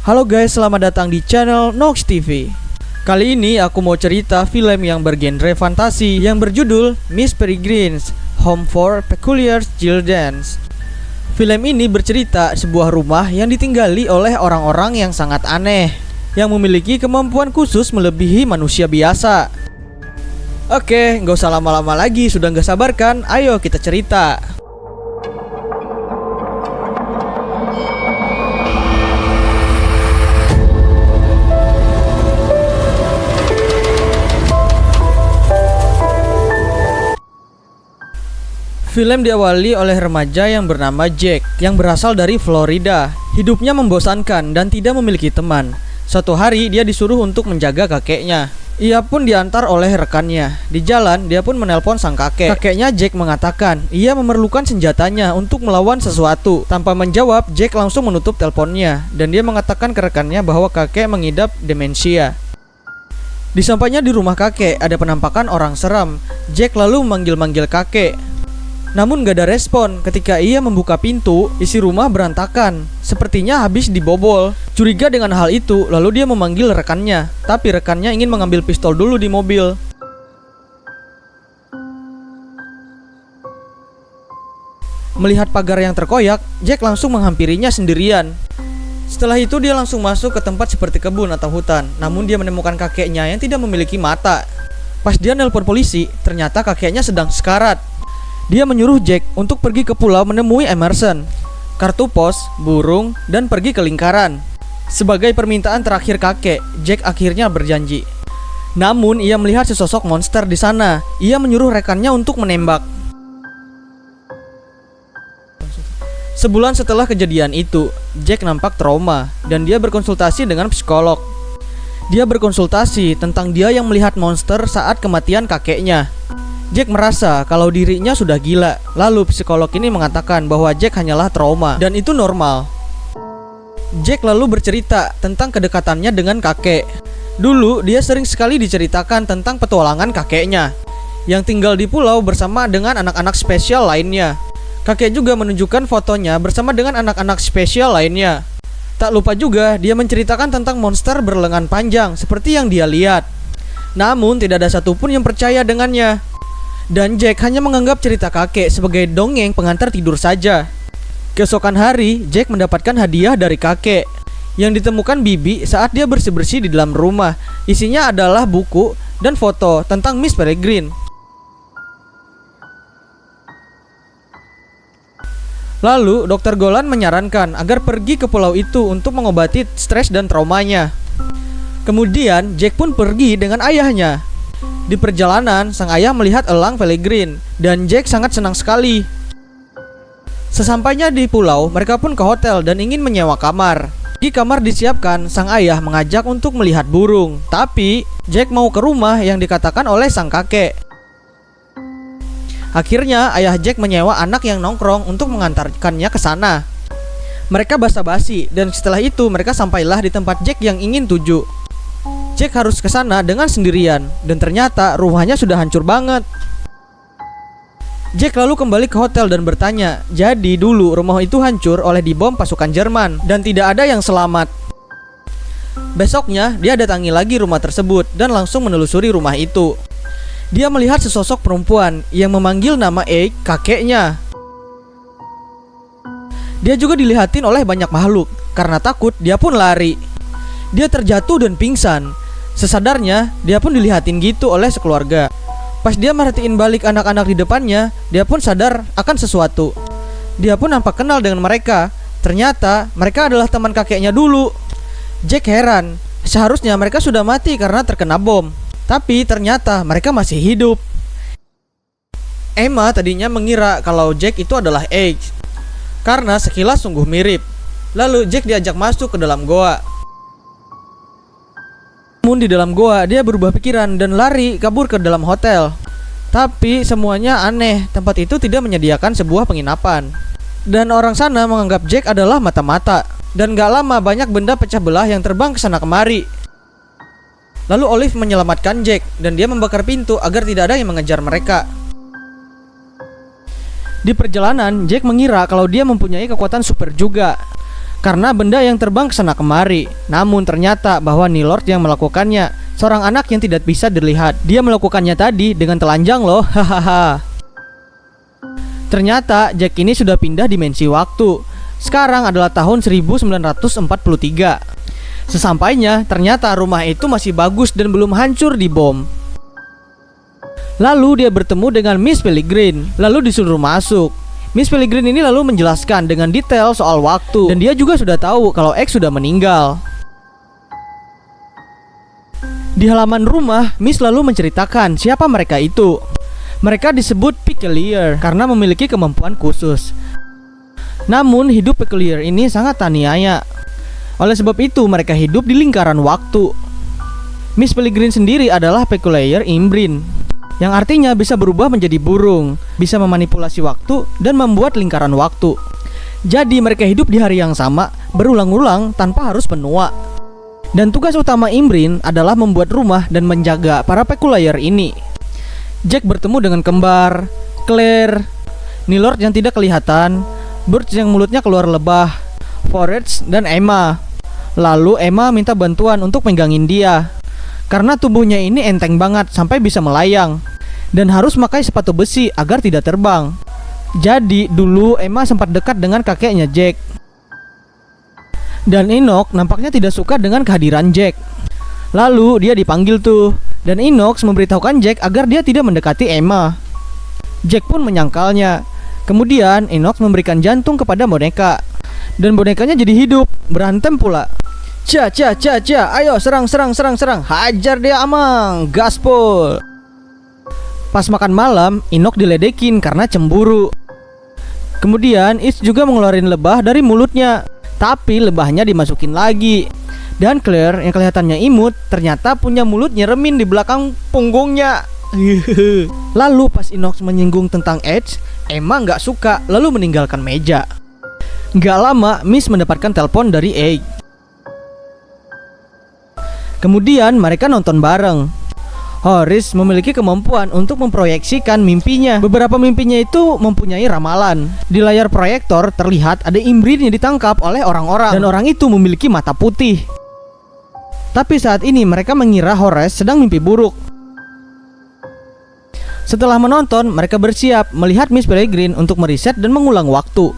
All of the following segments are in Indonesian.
Halo guys, selamat datang di channel Nox TV. Kali ini aku mau cerita film yang bergenre fantasi yang berjudul Miss Peregrine's Home for Peculiar Children. Film ini bercerita sebuah rumah yang ditinggali oleh orang-orang yang sangat aneh, yang memiliki kemampuan khusus melebihi manusia biasa. Oke, nggak usah lama-lama lagi, sudah nggak sabar kan? Ayo kita cerita. Film diawali oleh remaja yang bernama Jack yang berasal dari Florida. Hidupnya membosankan dan tidak memiliki teman. Suatu hari dia disuruh untuk menjaga kakeknya. Ia pun diantar oleh rekannya. Di jalan dia pun menelpon sang kakek. Kakeknya Jack mengatakan ia memerlukan senjatanya untuk melawan sesuatu. Tanpa menjawab, Jack langsung menutup teleponnya dan dia mengatakan ke rekannya bahwa kakek mengidap demensia. Disampainya di rumah kakek ada penampakan orang seram. Jack lalu memanggil-manggil kakek. Namun gak ada respon. Ketika ia membuka pintu, isi rumah berantakan, sepertinya habis dibobol. Curiga dengan hal itu, lalu dia memanggil rekannya. Tapi rekannya ingin mengambil pistol dulu di mobil. Melihat pagar yang terkoyak, Jack langsung menghampirinya sendirian. Setelah itu dia langsung masuk ke tempat seperti kebun atau hutan. Namun dia menemukan kakeknya yang tidak memiliki mata. Pas dia nelpon polisi, ternyata kakeknya sedang sekarat. Dia menyuruh Jack untuk pergi ke pulau menemui Emerson, kartu pos, burung, dan pergi ke lingkaran. Sebagai permintaan terakhir kakek, Jack akhirnya berjanji. Namun ia melihat sesosok monster di sana. Ia menyuruh rekannya untuk menembak. Sebulan setelah kejadian itu, Jack nampak trauma dan dia berkonsultasi dengan psikolog. Dia berkonsultasi tentang dia yang melihat monster saat kematian kakeknya. Jack merasa kalau dirinya sudah gila. Lalu psikolog ini mengatakan bahwa Jack hanyalah trauma dan itu normal. Jack lalu bercerita tentang kedekatannya dengan kakek. Dulu dia sering sekali diceritakan tentang petualangan kakeknya yang tinggal di pulau bersama dengan anak-anak spesial lainnya. Kakek juga menunjukkan fotonya bersama dengan anak-anak spesial lainnya. Tak lupa juga dia menceritakan tentang monster berlengan panjang seperti yang dia lihat. Namun tidak ada satupun yang percaya dengannya. Dan Jack hanya menganggap cerita kakek sebagai dongeng pengantar tidur saja. Keesokan hari, Jack mendapatkan hadiah dari kakek yang ditemukan Bibi saat dia bersih-bersih di dalam rumah. Isinya adalah buku dan foto tentang Miss Peregrine. Lalu, Dr. Golan menyarankan agar pergi ke pulau itu untuk mengobati stres dan traumanya. Kemudian, Jack pun pergi dengan ayahnya. Di perjalanan, sang ayah melihat elang Peregrine dan Jack sangat senang sekali. Sesampainya di pulau, mereka pun ke hotel dan ingin menyewa kamar. Di kamar disiapkan, sang ayah mengajak untuk melihat burung. Tapi, Jack mau ke rumah yang dikatakan oleh sang kakek. Akhirnya, ayah Jack menyewa anak yang nongkrong untuk mengantarkannya ke sana. Mereka basa-basi dan setelah itu mereka sampailah di tempat Jack yang ingin tuju. Jack harus ke sana dengan sendirian dan ternyata rumahnya sudah hancur banget. Jack lalu kembali ke hotel dan bertanya, jadi dulu rumah itu hancur oleh dibom pasukan Jerman dan tidak ada yang selamat. Besoknya dia datangi lagi rumah tersebut dan langsung menelusuri rumah itu. Dia melihat sesosok perempuan yang memanggil nama Egg, kakeknya. Dia juga dilihatin oleh banyak makhluk. Karena takut dia pun lari. Dia terjatuh dan pingsan. Sesadarnya, dia pun dilihatin gitu oleh sekeluarga. Pas dia merhatiin balik anak-anak di depannya, dia pun sadar akan sesuatu. Dia pun nampak kenal dengan mereka. Ternyata, mereka adalah teman kakeknya dulu. Jack heran, seharusnya mereka sudah mati karena terkena bom. Tapi ternyata mereka masih hidup. Emma tadinya mengira kalau Jack itu adalah Egg, karena sekilas sungguh mirip. Lalu Jack diajak masuk ke dalam goa. Namun di dalam goa dia berubah pikiran dan lari kabur ke dalam hotel. Tapi semuanya aneh, tempat itu tidak menyediakan sebuah penginapan. Dan orang sana menganggap Jack adalah mata-mata. Dan gak lama banyak benda pecah belah yang terbang ke sana kemari. Lalu Olive menyelamatkan Jack dan dia membakar pintu agar tidak ada yang mengejar mereka. Di perjalanan, Jack mengira kalau dia mempunyai kekuatan super juga. karena benda yang terbang kesana kemari. Namun ternyata bahwa Nilord yang melakukannya, seorang anak yang tidak bisa dilihat. Dia melakukannya tadi dengan telanjang loh, hahaha. Ternyata Jack ini sudah pindah dimensi waktu. Sekarang adalah tahun 1943. Sesampainya, ternyata rumah itu masih bagus dan belum hancur dibom. Lalu dia bertemu dengan Miss Peregrine, lalu disuruh masuk. Miss Peregrine ini lalu menjelaskan dengan detail soal waktu, dan dia juga sudah tahu kalau X sudah meninggal. Di halaman rumah, Miss lalu menceritakan siapa mereka itu. Mereka disebut Peculiar karena memiliki kemampuan khusus. Namun hidup Peculiar ini sangat aniaya. Oleh sebab itu mereka hidup di lingkaran waktu. Miss Peregrine sendiri adalah Peculiar Imbrine, yang artinya bisa berubah menjadi burung, bisa memanipulasi waktu, dan membuat lingkaran waktu. Jadi mereka hidup di hari yang sama, berulang-ulang tanpa harus menua. Dan tugas utama Imbrine adalah membuat rumah dan menjaga para Peculiar ini. Jack bertemu dengan kembar, Claire, Nilord yang tidak kelihatan, Birch yang mulutnya keluar lebah, Forrest, dan Emma. Lalu Emma minta bantuan untuk megangin dia, karena tubuhnya ini enteng banget sampai bisa melayang, dan harus memakai sepatu besi agar tidak terbang. Jadi dulu Emma sempat dekat dengan kakeknya Jack. Dan Enoch nampaknya tidak suka dengan kehadiran Jack. Lalu dia dipanggil tuh, dan Enoch memberitahukan Jack agar dia tidak mendekati Emma. Jack pun menyangkalnya. Kemudian Enoch memberikan jantung kepada boneka, dan bonekanya jadi hidup, berantem pula. Cia, ayo serang, hajar dia Amang, gaspol. Pas makan malam, Enoch diledekin karena cemburu. Kemudian Is juga mengeluarin lebah dari mulutnya, tapi lebahnya dimasukin lagi. Dan Claire yang kelihatannya imut ternyata punya mulut nyeremin di belakang punggungnya. Lalu pas Enoch menyinggung tentang Edge, Emma nggak suka lalu meninggalkan meja. Nggak lama Miss mendapatkan telepon dari Egg. Kemudian mereka nonton bareng. Horace memiliki kemampuan untuk memproyeksikan mimpinya. Beberapa mimpinya itu mempunyai ramalan. Di layar proyektor terlihat ada Imbrine yang ditangkap oleh orang-orang, dan orang itu memiliki mata putih. Tapi saat ini mereka mengira Horace sedang mimpi buruk. Setelah menonton, mereka bersiap melihat Miss Peregrine untuk meriset dan mengulang waktu.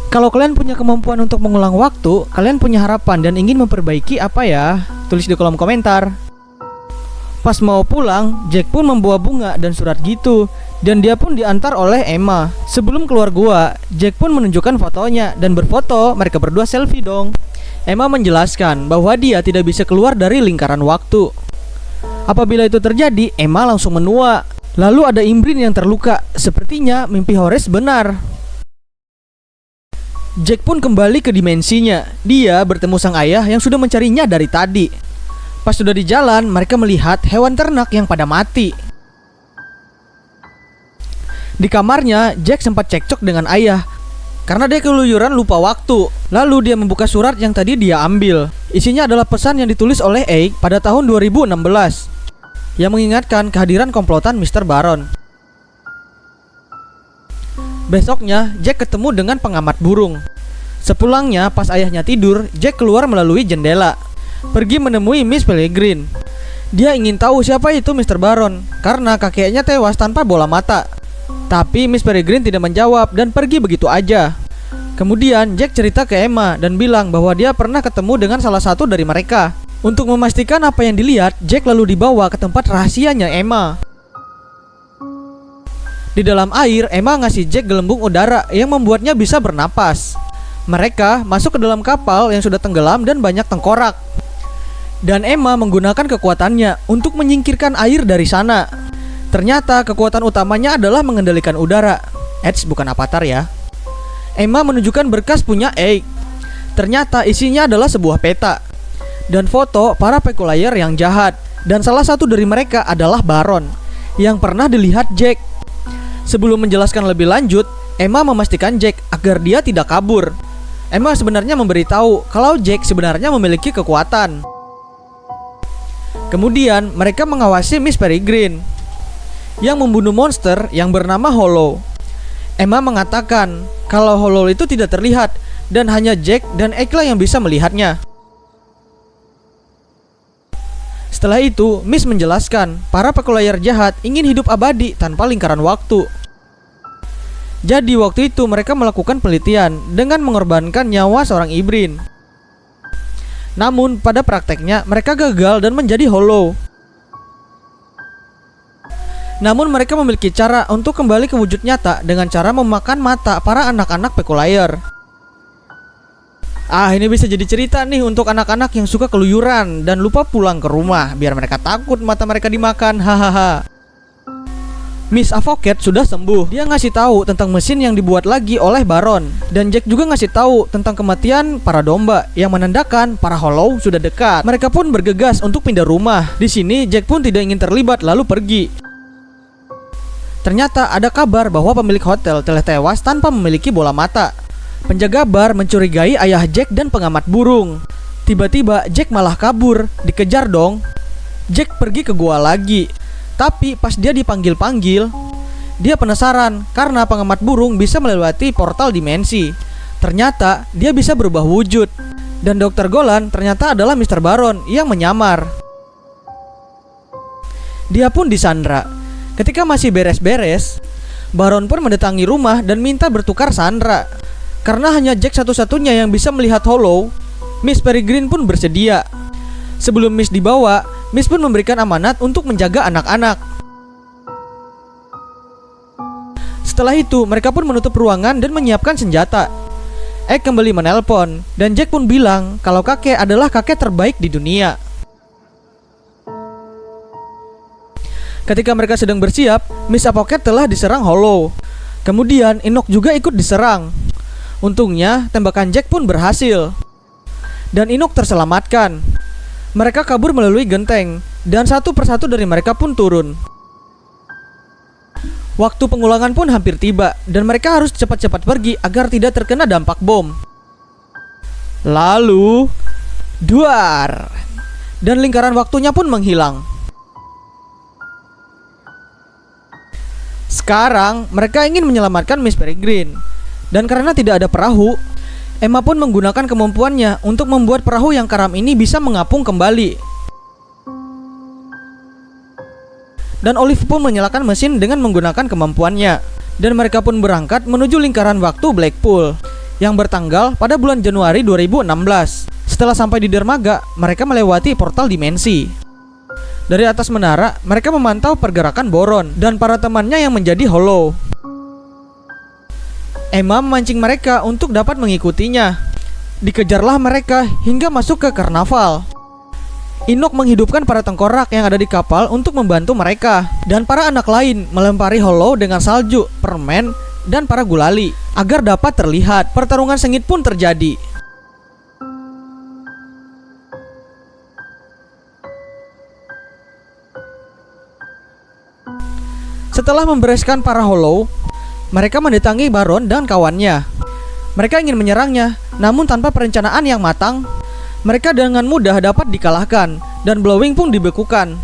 Kalau kalian punya kemampuan untuk mengulang waktu, kalian punya harapan dan ingin memperbaiki apa ya? Tulis di kolom komentar. Pas mau pulang, Jack pun membawa bunga dan surat gitu, dan dia pun diantar oleh Emma. Sebelum keluar gua, Jack pun menunjukkan fotonya dan berfoto, mereka berdua selfie dong. Emma menjelaskan bahwa dia tidak bisa keluar dari lingkaran waktu. Apabila itu terjadi, Emma langsung menua. Lalu ada Imbrine yang terluka. Sepertinya mimpi Horace benar. Jack pun kembali ke dimensinya. Dia bertemu sang ayah yang sudah mencarinya dari tadi. Pas sudah di jalan, mereka melihat hewan ternak yang pada mati. Di kamarnya, Jack sempat cekcok dengan ayah karena dia keluyuran lupa waktu. Lalu dia membuka surat yang tadi dia ambil. Isinya adalah pesan yang ditulis oleh Egg pada tahun 2016 yang mengingatkan kehadiran komplotan Mr. Baron. Besoknya, Jack ketemu dengan pengamat burung. Sepulangnya, pas ayahnya tidur, Jack keluar melalui jendela, pergi menemui Miss Peregrine. Dia ingin tahu siapa itu Mr. Baron, karena kakeknya tewas tanpa bola mata. Tapi Miss Peregrine tidak menjawab dan pergi begitu aja. Kemudian Jack cerita ke Emma dan bilang bahwa dia pernah ketemu dengan salah satu dari mereka. Untuk memastikan apa yang dilihat, Jack lalu dibawa ke tempat rahasianya Emma. Di dalam air, Emma ngasih Jack gelembung udara yang membuatnya bisa bernapas. Mereka masuk ke dalam kapal yang sudah tenggelam dan banyak tengkorak. Dan Emma menggunakan kekuatannya untuk menyingkirkan air dari sana. Ternyata kekuatan utamanya adalah mengendalikan udara. Bukan Avatar ya. Emma menunjukkan berkas punya Egg. Ternyata isinya adalah sebuah peta dan foto para Peculiar yang jahat. Dan salah satu dari mereka adalah Baron yang pernah dilihat Jack. Sebelum menjelaskan lebih lanjut, Emma memastikan Jack agar dia tidak kabur. Emma sebenarnya memberitahu kalau Jack sebenarnya memiliki kekuatan. Kemudian mereka mengawasi Miss Peregrine yang membunuh monster yang bernama Hollow. Emma mengatakan kalau Hollow itu tidak terlihat dan hanya Jack dan Egg lah yang bisa melihatnya. Setelah itu, Miss menjelaskan para pekulayar jahat ingin hidup abadi tanpa lingkaran waktu. Jadi waktu itu mereka melakukan penelitian dengan mengorbankan nyawa seorang Ibrin. Namun pada prakteknya mereka gagal dan menjadi hollow. Namun mereka memiliki cara untuk kembali ke wujud nyata dengan cara memakan mata para anak-anak pekulayar. Ini bisa jadi cerita nih untuk anak-anak yang suka keluyuran dan lupa pulang ke rumah biar mereka takut mata mereka dimakan. Hahaha. Miss Avocat sudah sembuh. Dia ngasih tahu tentang mesin yang dibuat lagi oleh Baron, dan Jack juga ngasih tahu tentang kematian para domba yang menandakan para hollow sudah dekat. Mereka pun bergegas untuk pindah rumah. Di sini Jack pun tidak ingin terlibat lalu pergi. Ternyata ada kabar bahwa pemilik hotel telah tewas tanpa memiliki bola mata. Penjaga bar mencurigai ayah Jack dan pengamat burung. Tiba-tiba Jack malah kabur. Dikejar dong. Jack pergi ke gua lagi. Tapi pas dia dipanggil-panggil, dia penasaran karena pengamat burung bisa melewati portal dimensi. Ternyata dia bisa berubah wujud. Dan Dr. Golan ternyata adalah Mr. Baron yang menyamar. Dia pun disandra. Ketika masih beres-beres, Baron pun mendatangi rumah dan minta bertukar sandra. Karena hanya Jack satu-satunya yang bisa melihat hollow, Miss Peregrine pun bersedia. Sebelum Miss dibawa, Miss pun memberikan amanat untuk menjaga anak-anak. Setelah itu, mereka pun menutup ruangan dan menyiapkan senjata. Egg kembali menelpon, dan Jack pun bilang kalau kakek adalah kakek terbaik di dunia. Ketika mereka sedang bersiap, Miss Avocat telah diserang hollow. Kemudian Enoch juga ikut diserang. Untungnya, tembakan Jack pun berhasil. Dan Enoch terselamatkan. Mereka kabur melalui genteng, dan satu persatu dari mereka pun turun. Waktu pengulangan pun hampir tiba, dan mereka harus cepat-cepat pergi agar tidak terkena dampak bom. Lalu, duar! Dan lingkaran waktunya pun menghilang. Sekarang, mereka ingin menyelamatkan Miss Peregrine. Dan karena tidak ada perahu, Emma pun menggunakan kemampuannya untuk membuat perahu yang karam ini bisa mengapung kembali. Dan Olive pun menyalakan mesin dengan menggunakan kemampuannya. Dan mereka pun berangkat menuju lingkaran waktu Blackpool yang bertanggal pada bulan Januari 2016. Setelah sampai di dermaga, mereka melewati portal dimensi. Dari atas menara, mereka memantau pergerakan Boron dan para temannya yang menjadi hollow. Emma memancing mereka untuk dapat mengikutinya. Dikejarlah mereka hingga masuk ke karnaval. Enoch menghidupkan para tengkorak yang ada di kapal untuk membantu mereka. Dan para anak lain melempari hollow dengan salju, permen, dan para gulali agar dapat terlihat. Pertarungan sengit pun terjadi. Setelah membereskan para hollow, mereka mendatangi Baron dan kawannya. Mereka ingin menyerangnya, namun tanpa perencanaan yang matang, mereka dengan mudah dapat dikalahkan, dan Blowing pun dibekukan.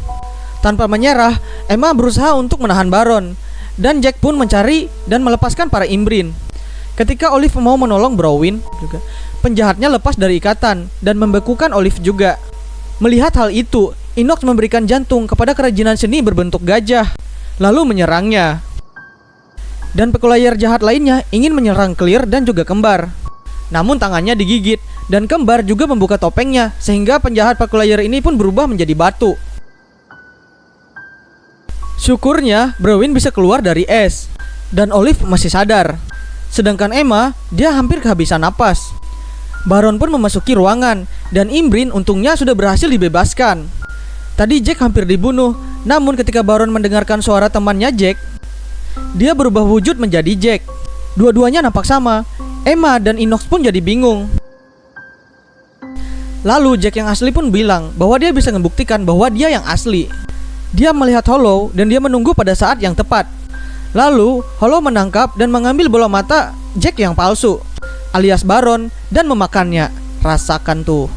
Tanpa menyerah, Emma berusaha untuk menahan Baron, dan Jack pun mencari dan melepaskan para Imbrin. Ketika Olive mau menolong Browin, penjahatnya lepas dari ikatan dan membekukan Olive juga. Melihat hal itu, Enoch memberikan jantung kepada kerajinan seni berbentuk gajah, lalu menyerangnya. Dan pekulayar jahat lainnya ingin menyerang Clear dan juga Kembar. Namun tangannya digigit, dan Kembar juga membuka topengnya, sehingga penjahat pekulayar ini pun berubah menjadi batu. Syukurnya, Browin bisa keluar dari es, dan Olive masih sadar. Sedangkan Emma, dia hampir kehabisan napas. Baron pun memasuki ruangan, dan Imbrin untungnya sudah berhasil dibebaskan. Tadi Jack hampir dibunuh, namun ketika Baron mendengarkan suara temannya Jack, dia berubah wujud menjadi Jack. Dua-duanya nampak sama. Emma dan Enoch pun jadi bingung. Lalu Jack yang asli pun bilang bahwa dia bisa membuktikan bahwa dia yang asli. Dia melihat hollow dan dia menunggu pada saat yang tepat. Lalu hollow menangkap dan mengambil bola mata Jack yang palsu, alias Baron, dan memakannya. Rasakan tuh.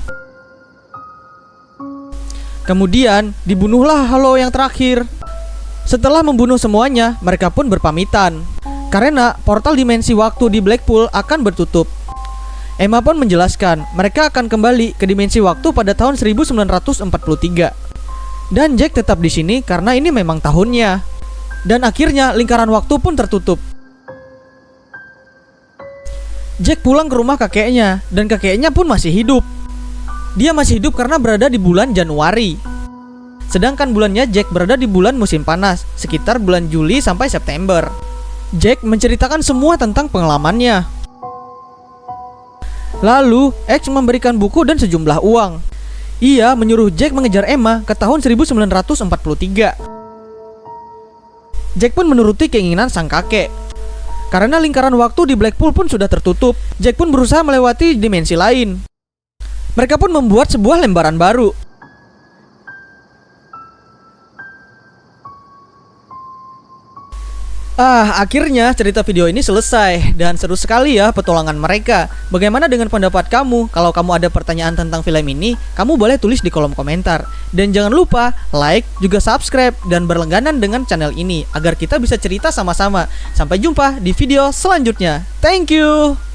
Kemudian dibunuhlah hollow yang terakhir. Setelah membunuh semuanya, mereka pun berpamitan karena portal dimensi waktu di Blackpool akan bertutup. Emma pun menjelaskan mereka akan kembali ke dimensi waktu pada tahun 1943. Dan Jack tetap di sini karena ini memang tahunnya. Dan akhirnya lingkaran waktu pun tertutup. Jack pulang ke rumah kakeknya dan kakeknya pun masih hidup. Dia masih hidup karena berada di bulan Januari. Sedangkan bulannya Jack berada di bulan musim panas, sekitar bulan Juli sampai September. Jack menceritakan semua tentang pengalamannya. Lalu, X memberikan buku dan sejumlah uang. Ia menyuruh Jack mengejar Emma ke tahun 1943. Jack pun menuruti keinginan sang kakek. Karena lingkaran waktu di Blackpool pun sudah tertutup, Jack pun berusaha melewati dimensi lain. Mereka pun membuat sebuah lembaran baru. Akhirnya cerita video ini selesai. Dan seru sekali ya petualangan mereka. Bagaimana dengan pendapat kamu? Kalau kamu ada pertanyaan tentang film ini, kamu boleh tulis di kolom komentar. Dan jangan lupa like, juga subscribe, dan berlangganan dengan channel ini agar kita bisa cerita sama-sama. Sampai jumpa di video selanjutnya. Thank you.